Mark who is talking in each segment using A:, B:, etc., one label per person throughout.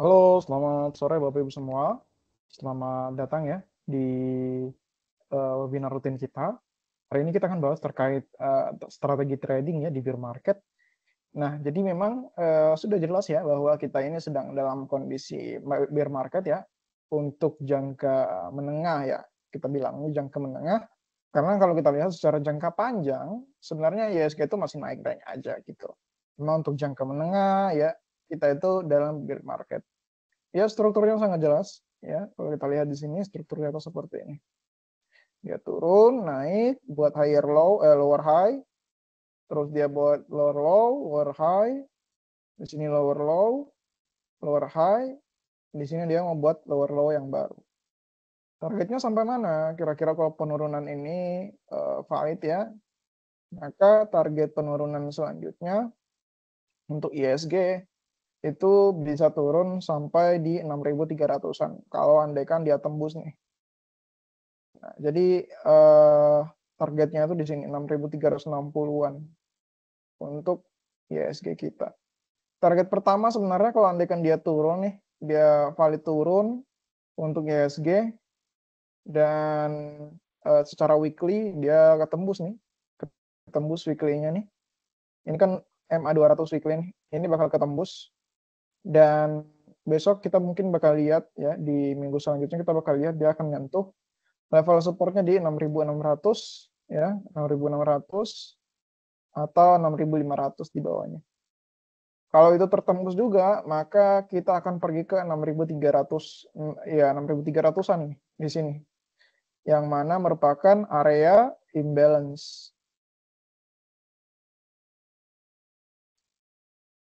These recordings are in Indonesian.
A: Halo, selamat sore Bapak Ibu semua. Selamat datang ya di webinar rutin kita. Hari ini kita akan bahas terkait strategi trading ya di bear market. Nah, jadi memang sudah jelas ya bahwa kita ini sedang dalam kondisi bear market ya untuk jangka menengah ya. Kita bilang ini jangka menengah karena kalau kita lihat secara jangka panjang sebenarnya IHSG itu masih naik-naik aja gitu. Memang untuk jangka menengah ya kita itu dalam bear market. Ya, strukturnya sangat jelas. Ya, kalau kita lihat di sini strukturnya itu seperti ini. Dia turun, naik, buat lower high, terus dia buat lower low, lower high, di sini lower low, lower high, di sini dia mau buat lower low yang baru. Targetnya sampai mana? Kira-kira kalau penurunan ini valid ya, maka target penurunan selanjutnya untuk ISG itu bisa turun sampai di 6.300-an. Kalau andaikan dia tembus nih. Nah, jadi targetnya itu di sini 6.360-an untuk ISG kita. Target pertama sebenarnya kalau andaikan dia turun nih, dia valid turun untuk ISG dan secara weekly dia ketembus nih, ketembus weekly-nya nih. Ini kan MA200 weekly nih, ini bakal ketembus dan besok kita mungkin bakal lihat ya di minggu selanjutnya kita bakal lihat dia akan nyentuh level supportnya di 6.600 ya, 6.600 atau 6.500 di bawahnya. Kalau itu tertembus juga, maka kita akan pergi ke 6.300 ya 6.300-an nih di sini. Yang mana merupakan area imbalance.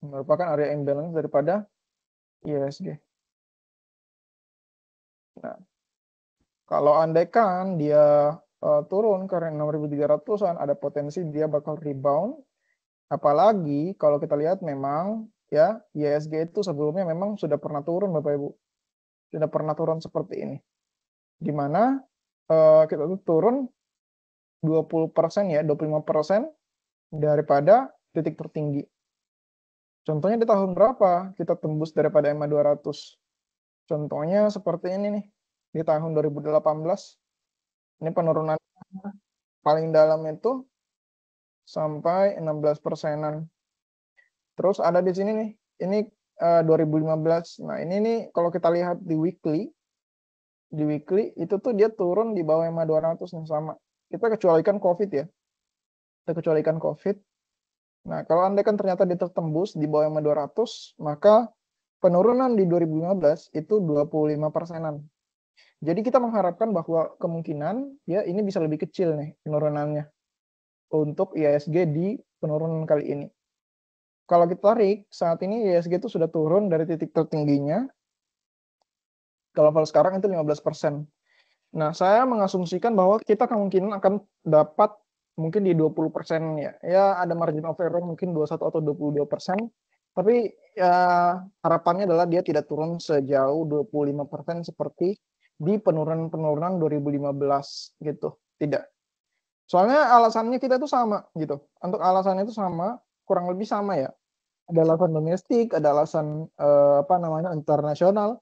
A: Merupakan area imbalance daripada IHSG. Nah, kalau andaikan dia turun ke 6.300-an, ada potensi dia bakal rebound. Apalagi kalau kita lihat memang ya IHSG itu sebelumnya memang sudah pernah turun Bapak Ibu. Sudah pernah turun seperti ini. Di mana kita tuh turun 20% ya, 25% daripada titik tertinggi. Contohnya di tahun berapa kita tembus daripada EMA 200? Contohnya seperti ini nih, di tahun 2018. Ini penurunan paling dalam itu sampai 16%-an. Terus ada di sini nih, ini 2015. Nah, ini nih kalau kita lihat di weekly itu tuh dia turun di bawah EMA 200 nih sama. Kita kecualikan COVID ya. Kita kecualikan COVID. Nah, kalau andaikan ternyata dia tertembus di bawah EMA 200, maka penurunan di 2015 itu 25%-an. Jadi kita mengharapkan bahwa kemungkinan ya ini bisa lebih kecil nih penurunannya untuk IHSG di penurunan kali ini. Kalau kita tarik, saat ini IHSG itu sudah turun dari titik tertingginya. Kalau level sekarang itu 15%. Nah, saya mengasumsikan bahwa kita kemungkinan akan dapat mungkin di 20% ya. Ya, ada margin of error mungkin 21 atau 22%. Tapi ya harapannya adalah dia tidak turun sejauh 25% seperti di penurunan-penurunan 2015 gitu. Tidak. Soalnya alasannya kita itu sama gitu. Untuk alasannya itu sama, kurang lebih sama ya. Ada alasan domestik, ada alasan apa namanya internasional.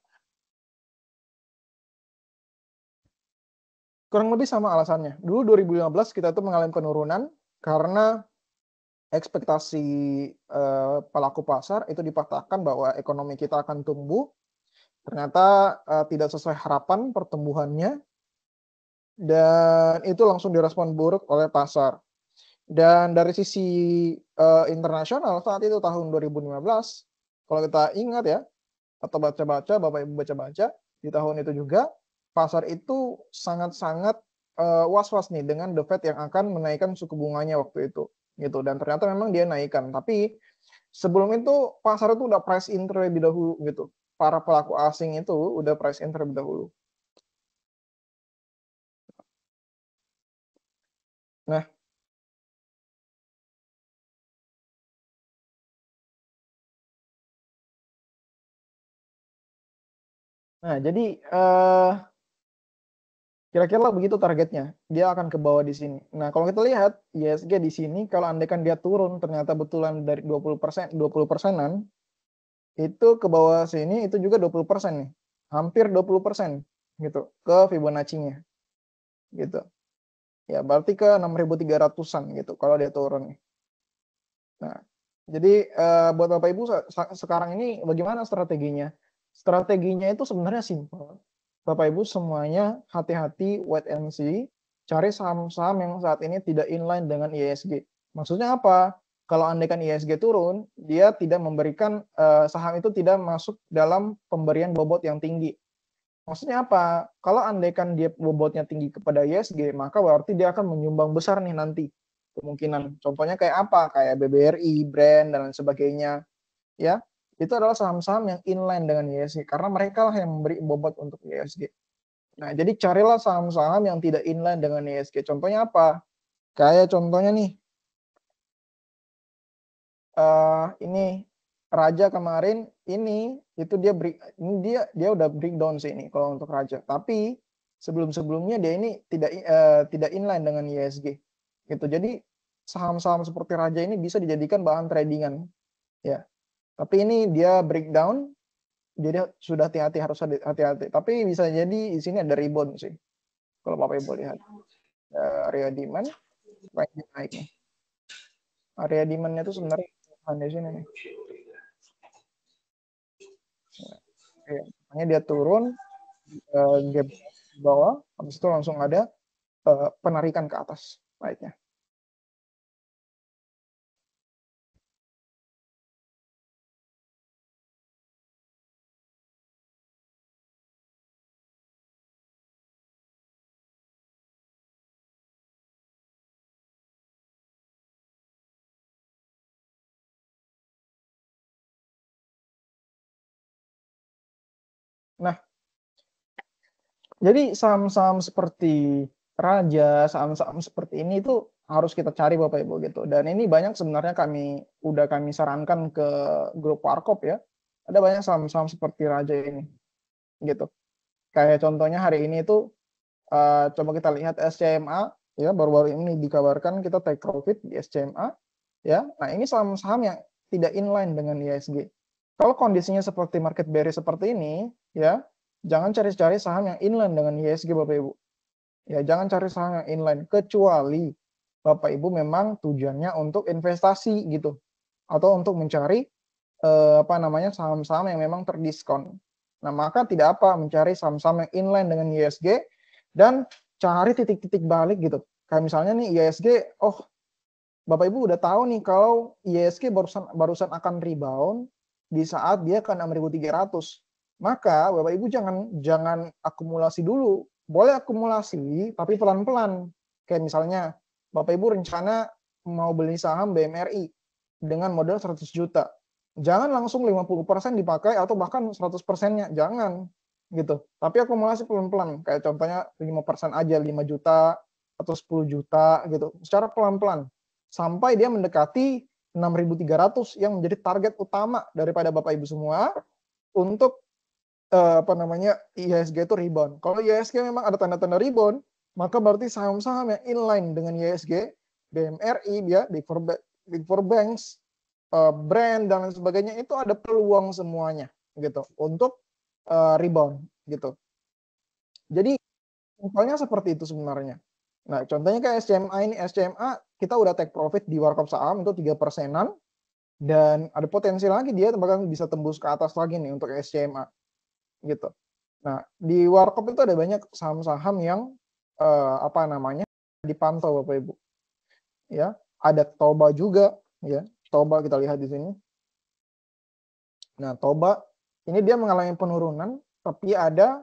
A: Kurang lebih sama alasannya. Dulu 2015 kita tuh mengalami penurunan karena ekspektasi pelaku pasar itu dipatahkan bahwa ekonomi kita akan tumbuh. Ternyata tidak sesuai harapan pertumbuhannya dan itu langsung direspon buruk oleh pasar. Dan dari sisi internasional saat itu tahun 2015, kalau kita ingat ya, atau baca-baca, Bapak Ibu baca-baca, di tahun itu juga pasar itu sangat-sangat was-was nih dengan The Fed yang akan menaikkan suku bunganya waktu itu gitu, dan ternyata memang dia naikkan. Tapi sebelum itu pasar itu udah price in terlebih dahulu gitu, para pelaku asing itu udah price in terlebih dahulu. Nah, jadi kira-kira begitu targetnya. Dia akan ke bawah di sini. Nah, kalau kita lihat ISG di sini, kalau andaikan dia turun ternyata betulan dari 20%, 20%-an, itu ke bawah sini itu juga 20% nih. Hampir 20% gitu ke Fibonacci-nya. Gitu. Ya, berarti ke 6.300-an gitu kalau dia turun nih. Nah, jadi buat Bapak Ibu sekarang ini bagaimana strateginya? Strateginya itu sebenarnya simpel. Bapak Ibu semuanya hati-hati, wait and see, cari saham-saham yang saat ini tidak inline dengan IISG. Maksudnya apa? Kalau andaikan IISG turun, dia tidak memberikan saham itu tidak masuk dalam pemberian bobot yang tinggi. Maksudnya apa? Kalau andaikan dia bobotnya tinggi kepada IISG, maka berarti dia akan menyumbang besar nih nanti kemungkinan. Contohnya kayak apa? Kayak BBRI, Brand dan lain sebagainya, ya. Itu adalah saham-saham yang inline dengan IISG karena mereka lah yang memberi bobot untuk IISG. Nah, jadi carilah saham-saham yang tidak inline dengan IISG. Contohnya apa? Kayak contohnya nih, ini Raja kemarin ini itu dia udah breakdown sih ini kalau untuk Raja. Tapi sebelum-sebelumnya dia ini tidak inline dengan IISG. Gitu. Jadi saham-saham seperti Raja ini bisa dijadikan bahan tradingan, ya. Tapi ini dia breakdown, jadi sudah hati-hati, harus hati-hati. Tapi bisa jadi di sini ada rebound sih. Kalau Bapak Ibu lihat area demand naik nih. Area demand-nya itu sebenarnya di sini nih. Ya, makanya dia turun gap di bawah, habis itu langsung ada penarikan ke atas naiknya. Nah, jadi saham-saham seperti Raja, saham-saham seperti ini itu harus kita cari Bapak Ibu gitu. Dan ini banyak sebenarnya kami sarankan ke grup Warkop ya. Ada banyak saham-saham seperti Raja ini gitu. Kayak contohnya hari ini itu coba kita lihat SCMA ya, baru-baru ini dikabarkan kita take profit di SCMA ya. Nah, ini saham-saham yang tidak inline dengan IISG. Kalau kondisinya seperti market bearish seperti ini ya, jangan cari-cari saham yang inline dengan IISG Bapak Ibu. Ya, jangan cari saham yang inline kecuali Bapak Ibu memang tujuannya untuk investasi gitu atau untuk mencari saham-saham yang memang terdiskon. Nah, maka tidak apa mencari saham-saham yang inline dengan IISG dan cari titik-titik balik gitu. Kayak misalnya nih IISG, oh Bapak Ibu udah tahu nih kalau IISG barusan akan rebound di saat dia ke 6.300. Maka Bapak Ibu jangan akumulasi dulu. Boleh akumulasi tapi pelan-pelan. Kayak misalnya Bapak Ibu rencana mau beli saham BMRI dengan modal 100 juta. Jangan langsung 50% dipakai atau bahkan 100%-nya, jangan gitu. Tapi akumulasi pelan-pelan. Kayak contohnya 5% aja, 5 juta atau 10 juta gitu. Secara pelan-pelan sampai dia mendekati 6.300 yang menjadi target utama daripada Bapak Ibu semua untuk IISG itu rebound. Kalau IISG memang ada tanda-tanda rebound, maka berarti saham-saham yang inline dengan IISG, BMRI ya, Big Four Banks, Brand dan lain sebagainya itu ada peluang semuanya gitu untuk rebound gitu. Jadi simpelnya seperti itu sebenarnya. Nah, contohnya kayak SCMA ini, SCMA kita udah take profit di Warkop saham itu 3%-an dan ada potensi lagi dia bahkan bisa tembus ke atas lagi nih untuk SCMA gitu. Nah, di Warkop itu ada banyak saham-saham yang dipantau Bapak Ibu. Ya, ada Toba juga ya. Toba kita lihat di sini. Nah, Toba ini dia mengalami penurunan tapi ada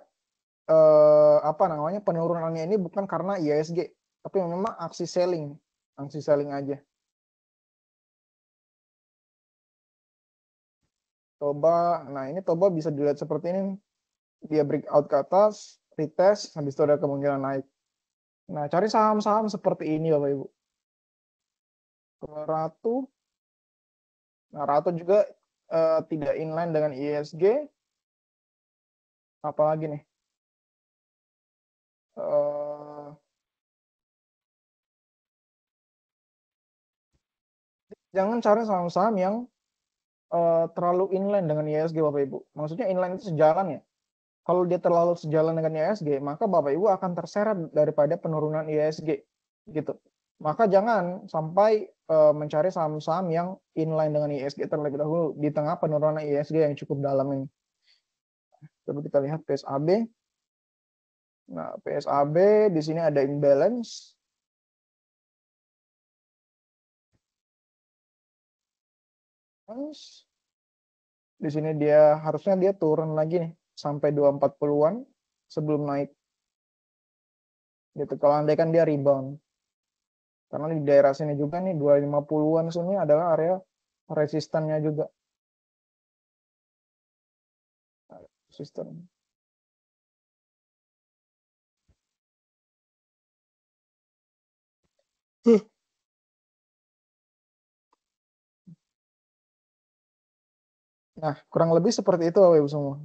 A: penurunannya ini bukan karena IISG, tapi memang aksi selling aja. Toba, nah ini Toba bisa dilihat seperti ini, dia breakout ke atas, retest, habis itu ada kemungkinan naik. Nah, cari saham-saham seperti ini Bapak Ibu. Ratu, nah Ratu juga tidak inline dengan IISG. Apalagi nih? Jangan cari saham-saham yang terlalu inline dengan IHSG Bapak Ibu. Maksudnya inline itu sejalan ya. Kalau dia terlalu sejalan dengan IHSG, maka Bapak Ibu akan terseret daripada penurunan IHSG gitu. Maka jangan sampai mencari saham-saham yang inline dengan IHSG terlebih dahulu di tengah penurunan IHSG yang cukup dalam ini. Coba kita lihat PSAB. Nah, PSAB di sini ada imbalance. Di sini dia harusnya dia turun lagi nih sampai 240-an sebelum naik. Gitu. Kalau andai kan dia rebound. Karena di daerah sini juga nih 250-an sini adalah area resistannya juga. Resisten. Nah, kurang lebih seperti itu Bapak Ibu semua.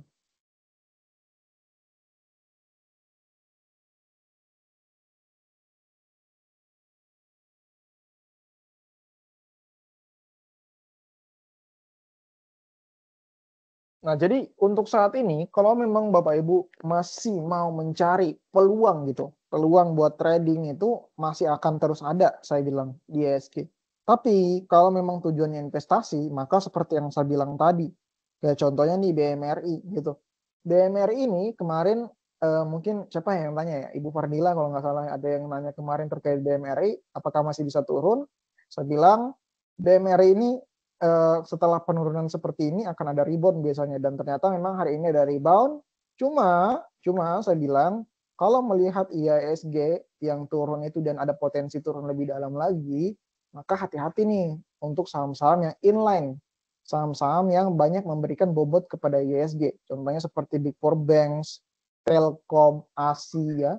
A: Nah, jadi untuk saat ini, kalau memang Bapak Ibu masih mau mencari peluang gitu, peluang buat trading itu masih akan terus ada, saya bilang, di IHSG. Tapi kalau memang tujuannya investasi, maka seperti yang saya bilang tadi, kayak contohnya nih BMRI gitu. BMRI ini kemarin mungkin siapa yang tanya ya, Ibu Fardila kalau nggak salah ada yang nanya kemarin terkait BMRI, apakah masih bisa turun? Saya bilang BMRI ini setelah penurunan seperti ini akan ada rebound biasanya, dan ternyata memang hari ini ada rebound. Cuma saya bilang kalau melihat IHSG yang turun itu dan ada potensi turun lebih dalam lagi, maka hati-hati nih untuk saham-saham yang inline, saham-saham yang banyak memberikan bobot kepada IHSG. Contohnya seperti Big Four Banks, Telkom, Asia,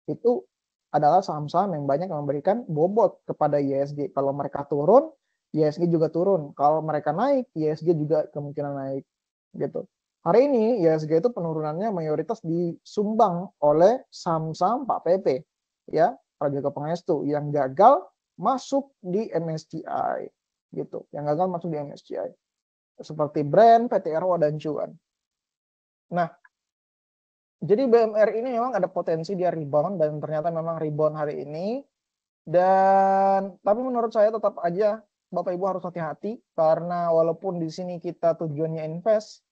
A: itu adalah saham-saham yang banyak memberikan bobot kepada IHSG. Kalau mereka turun, IHSG juga turun. Kalau mereka naik, IHSG juga kemungkinan naik. Gitu. Hari ini IHSG itu penurunannya mayoritas disumbang oleh saham-saham Pak PP, ya, Prajaga Pangestu yang gagal masuk di MSCI, gitu. Yang gagal masuk di MSCI. Seperti Brand, PT Erwa dan Cuan. Nah, jadi BMR ini memang ada potensi dia rebound dan ternyata memang rebound hari ini. Dan tapi menurut saya tetap aja Bapak Ibu harus hati-hati karena walaupun di sini kita tujuannya invest,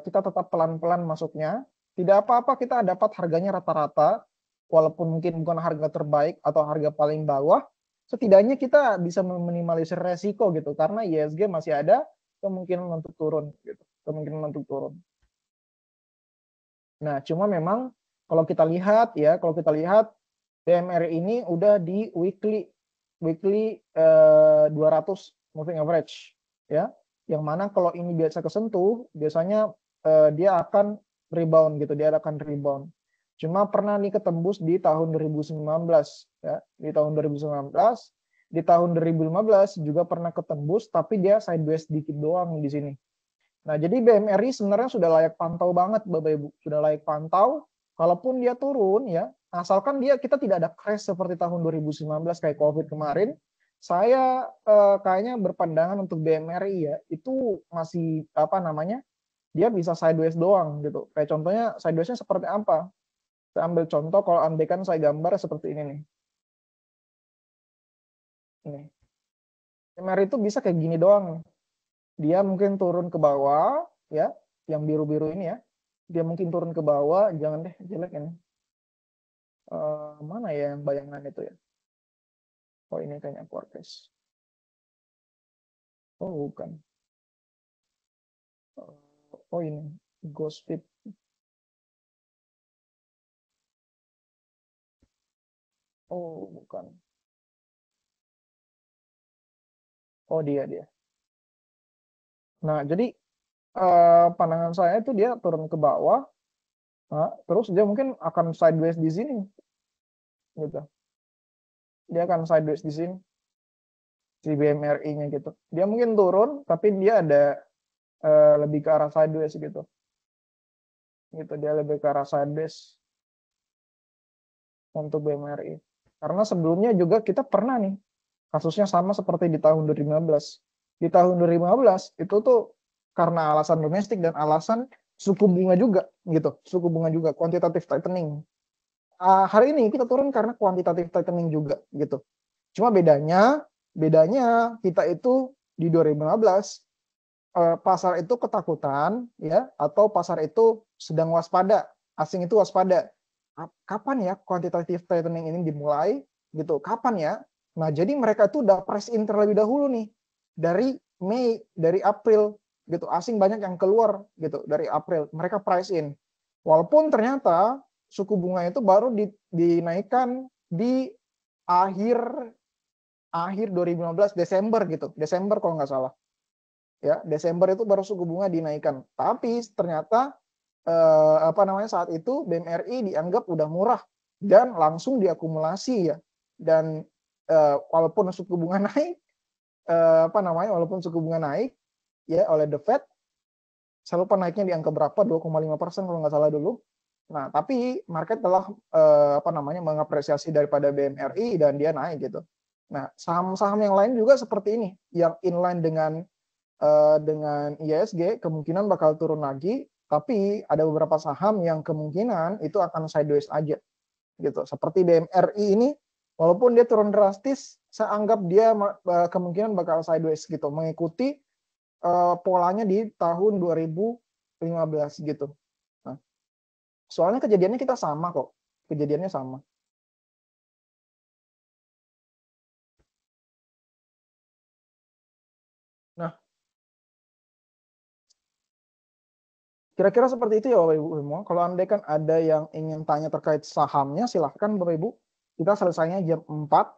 A: kita tetap pelan-pelan masuknya. Tidak apa-apa kita dapat harganya rata-rata, walaupun mungkin bukan harga terbaik atau harga paling bawah, setidaknya kita bisa meminimalisir resiko gitu karena IHSG masih ada kemungkinan untuk turun gitu, kemungkinan untuk turun. Nah, cuma memang kalau kita lihat BMR ini udah di weekly 200 moving average ya. Yang mana kalau ini biasa kesentuh, biasanya dia akan rebound gitu, dia akan rebound. Cuma pernah nih ketembus di tahun 2019 ya, di tahun 2019, di tahun 2015 juga pernah ketembus tapi dia sideways sedikit doang di sini. Nah, jadi BMRI sebenarnya sudah layak pantau banget Bapak Ibu, sudah layak pantau. Kalaupun dia turun ya, asalkan kita tidak ada crash seperti tahun 2019 kayak Covid kemarin, saya kayaknya berpandangan untuk BMRI ya, itu masih apa namanya? Dia bisa sideways doang gitu. Kayak contohnya sidewaysnya seperti apa? Saya ambil contoh kalau andaikan saya gambar seperti ini nih. Ini. BMRI itu bisa kayak gini doang. Dia mungkin turun ke bawah ya, yang biru-biru ini ya. Dia mungkin turun ke bawah, jangan deh jelek ini. Mana ya yang bayangan itu ya? Oh ini kayaknya forecast. Oh bukan. Oh ini ghost speed. Oh bukan. Oh dia. Nah jadi pandangan saya itu dia turun ke bawah, nah, terus dia mungkin akan sideways di sini, gitu. Dia akan sideways di sini si BMRI-nya gitu. Dia mungkin turun, tapi dia ada lebih ke arah sideways gitu. Gitu dia lebih ke arah sideways untuk BMRI. Karena sebelumnya juga kita pernah nih kasusnya sama seperti di tahun 2015. di tahun 2015 itu tuh karena alasan domestik dan alasan suku bunga juga gitu, suku bunga juga quantitative tightening. Hari ini kita turun karena quantitative tightening juga gitu. Cuma bedanya kita itu di 2015 pasar itu ketakutan ya, atau pasar itu sedang waspada, asing itu waspada. Kapan ya quantitative tightening ini dimulai gitu? Kapan ya? Nah, jadi mereka itu udah price in terlebih dahulu nih dari Mei, dari April gitu. Asing banyak yang keluar gitu dari April. Mereka price in. Walaupun ternyata suku bunga itu baru dinaikkan di akhir akhir 2015 Desember gitu. Desember kalau nggak salah. Ya, Desember itu baru suku bunga dinaikkan. Tapi ternyata saat itu BMRI dianggap udah murah dan langsung diakumulasi ya. Dan walaupun suku bunga naik, walaupun suku bunga naik ya oleh The Fed, saya lupa naiknya di angka berapa, 2,5% kalau nggak salah dulu. Nah, tapi market telah mengapresiasi daripada BMRI dan dia naik gitu. Nah, saham-saham yang lain juga seperti ini, yang inline dengan IHSG kemungkinan bakal turun lagi, tapi ada beberapa saham yang kemungkinan itu akan sideways aja gitu. Seperti BMRI ini, walaupun dia turun drastis, saya anggap dia kemungkinan bakal sideways gitu, mengikuti polanya di tahun 2015 gitu. Nah, soalnya kejadiannya kita sama kok, kejadiannya sama. Nah, kira-kira seperti itu ya Bapak Ibu semua. Kalau andai kan ada yang ingin tanya terkait sahamnya, silahkan Bapak Ibu. Kita selesainya jam 4.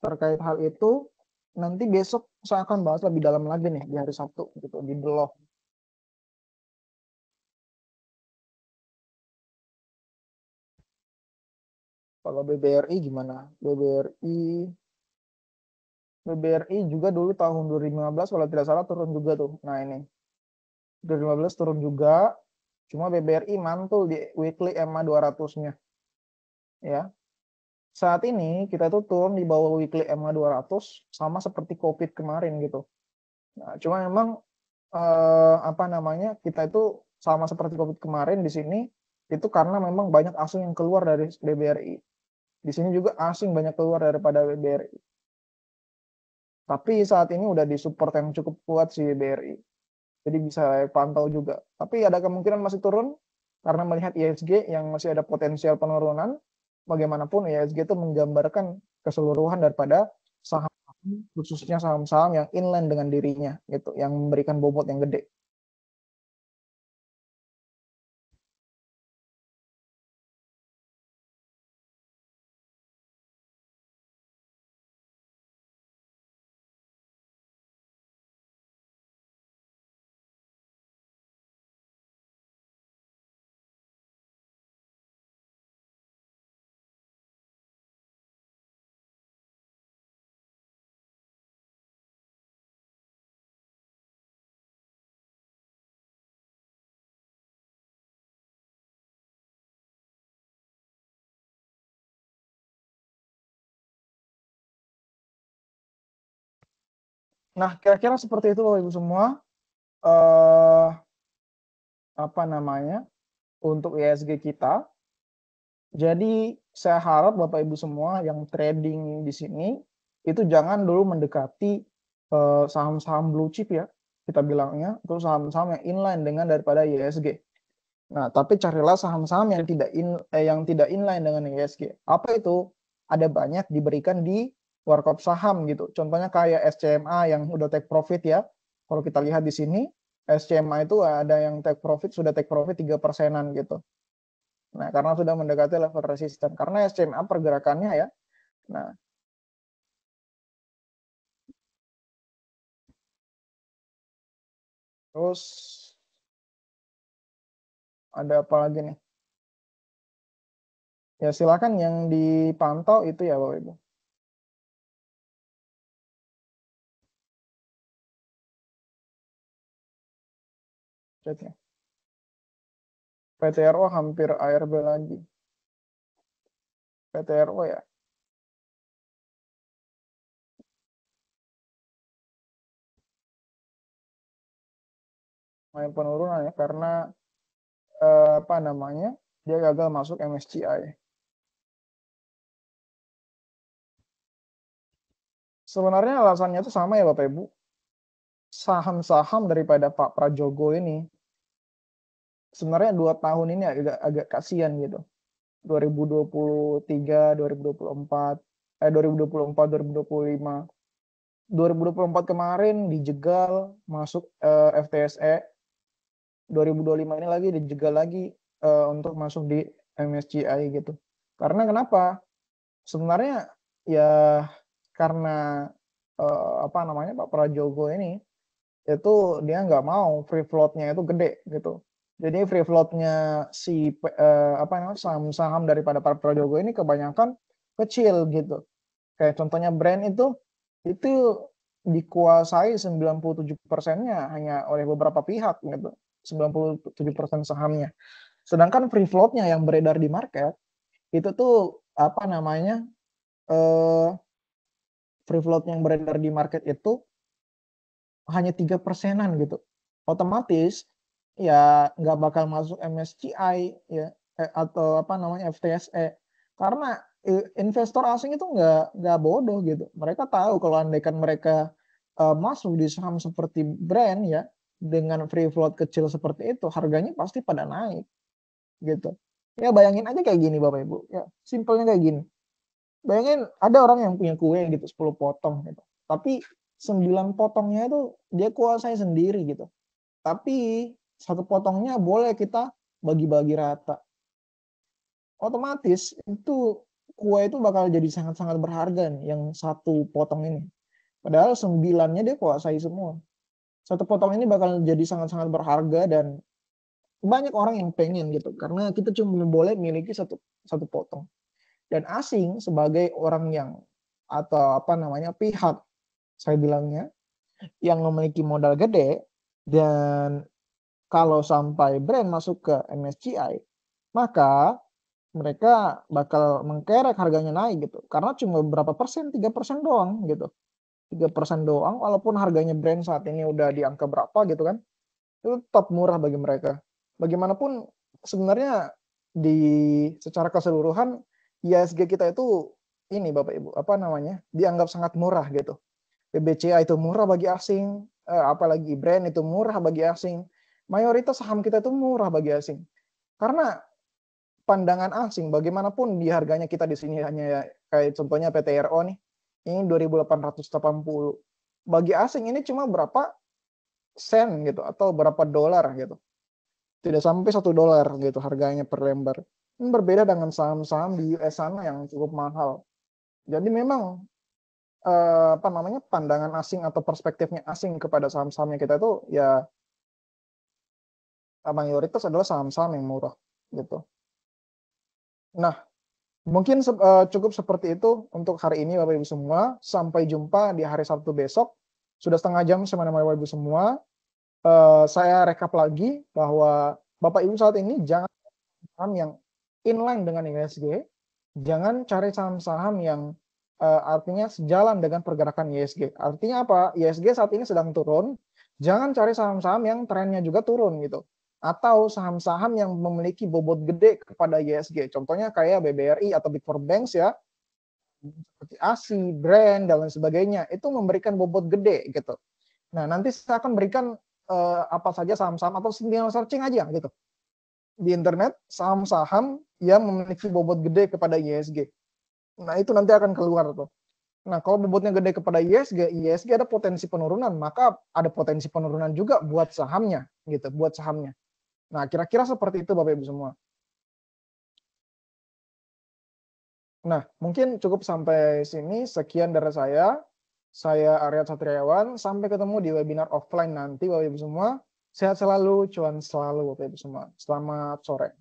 A: Terkait hal itu, nanti besok saya akan bahas lebih dalam lagi nih di hari Sabtu gitu, di blog. Kalau BBRI gimana? BBRI juga dulu tahun 2015 kalau tidak salah turun juga tuh. Nah ini 2015 turun juga, cuma BBRI mantul di weekly EMA 200-nya. Ya. Saat ini kita tuh turun di bawah weekly EMA 200 sama seperti COVID kemarin gitu. Nah, cuma memang kita itu sama seperti COVID kemarin di sini itu karena memang banyak asing yang keluar dari BBRI. Di sini juga asing banyak keluar daripada BBRI. Tapi saat ini udah disupport yang cukup kuat si BBRI. Jadi bisa pantau juga. Tapi ada kemungkinan masih turun karena melihat IHSG yang masih ada potensial penurunan. Bagaimanapun IHSG itu menggambarkan keseluruhan daripada saham, khususnya saham-saham yang inline dengan dirinya gitu, yang memberikan bobot yang gede. Nah, kira-kira seperti itu Bapak Ibu semua. Eh, untuk ISG kita. Jadi saya harap Bapak Ibu semua yang trading di sini itu jangan dulu mendekati saham-saham blue chip ya, kita bilangnya, itu saham-saham yang inline dengan daripada ISG. Nah, tapi carilah saham-saham yang tidak inline dengan ISG. Apa itu? Ada banyak diberikan di warkop saham gitu. Contohnya kayak SCMA yang udah take profit ya. Kalau kita lihat di sini, SCMA itu ada yang sudah take profit 3%-an gitu. Nah, karena sudah mendekati level resisten. Karena SCMA pergerakannya ya. Nah, terus ada apa lagi nih? Ya silakan yang dipantau itu ya Bapak Ibu. Chatnya. PTRO hampir ARB lagi. PTRO ya. penurunan ya, karena apa namanya, dia gagal masuk MSCI. Sebenarnya alasannya itu sama ya Bapak Ibu. Saham-saham daripada Pak Prajogo ini sebenarnya 2 tahun ini agak kasihan gitu. 2023, 2024, 2024, 2025. 2024 kemarin dijegal masuk FTSE. 2025 ini lagi dijegal lagi untuk masuk di MSCI gitu. Karena kenapa? Sebenarnya ya karena apa namanya, Pak Prajogo ini itu dia nggak mau free float-nya itu gede gitu. Jadi free float-nya si apa namanya, saham-saham daripada Pak Prajogo ini kebanyakan kecil gitu. Kayak contohnya brand itu dikuasai 97%-nya hanya oleh beberapa pihak gitu. 97% sahamnya. Sedangkan free float-nya yang beredar di market itu tuh apa namanya, free float yang beredar di market itu hanya 3%-an gitu. Otomatis ya nggak bakal masuk MSCI ya, atau apa namanya, FTSE, karena investor asing itu nggak bodoh gitu. Mereka tahu kalau andaikan mereka masuk di saham seperti brand ya, dengan free float kecil seperti itu, harganya pasti pada naik gitu. Ya bayangin aja kayak gini Bapak Ibu, ya simpelnya kayak gini. Bayangin ada orang yang punya kue gitu 10 potong gitu. Tapi 9 potongnya itu dia kuasai sendiri gitu. Tapi satu potongnya boleh kita bagi-bagi rata. Otomatis itu kue itu bakal jadi sangat-sangat berharga nih, yang satu potong ini. Padahal 9-nya dia kuasai semua. Satu potong ini bakal jadi sangat-sangat berharga dan banyak orang yang pengen gitu. Karena kita cuma boleh miliki satu potong. Dan asing sebagai orang yang atau apa namanya, pihak saya bilangnya yang memiliki modal gede, dan kalau sampai brand masuk ke MSCI, maka mereka bakal mengkerek harganya naik gitu. Karena cuma berapa persen, 3% doang gitu. 3% doang, walaupun harganya brand saat ini udah di angka berapa gitu kan, itu tetap murah bagi mereka. Bagaimanapun sebenarnya di secara keseluruhan IHSG kita itu ini Bapak Ibu, apa namanya, dianggap sangat murah gitu. PBCA itu murah bagi asing, apalagi brand itu murah bagi asing. Mayoritas saham kita itu murah bagi asing. Karena pandangan asing, bagaimanapun di harganya kita di sini hanya kayak contohnya PTRO nih, ini 2.880. Bagi asing ini cuma berapa sen gitu, atau berapa dolar gitu. Tidak sampai $1 gitu harganya per lembar. Ini berbeda dengan saham-saham di US sana yang cukup mahal. Jadi memang apa namanya, pandangan asing atau perspektifnya asing kepada saham-sahamnya kita itu ya mayoritas adalah saham-saham yang murah gitu. Nah, mungkin cukup seperti itu untuk hari ini Bapak Ibu semua. Sampai jumpa di hari Sabtu besok. Sudah setengah jam sama Bapak Ibu semua. Saya rekap lagi bahwa Bapak Ibu saat ini jangan saham yang inline dengan IHSG, jangan cari saham-saham yang artinya sejalan dengan pergerakan IHSG. Artinya apa? IHSG saat ini sedang turun, jangan cari saham-saham yang trennya juga turun gitu. Atau saham-saham yang memiliki bobot gede kepada IHSG. Contohnya kayak BBRI atau Big Four Banks ya, seperti ASI, Brand, dan lain sebagainya. Itu memberikan bobot gede gitu. Nah, nanti saya akan berikan apa saja saham-saham, atau tinggal searching aja gitu di internet, saham-saham yang memiliki bobot gede kepada IHSG. Nah, itu nanti akan keluar tuh. Nah, kalau bobotnya gede kepada IHSG ada potensi penurunan, maka ada potensi penurunan juga buat sahamnya gitu, buat sahamnya. Nah, kira-kira seperti itu Bapak Ibu semua. Nah, mungkin cukup sampai sini. Sekian dari saya. Saya Arya Satriawan. Sampai ketemu di webinar offline nanti Bapak Ibu semua. Sehat selalu, cuan selalu Bapak Ibu semua. Selamat sore.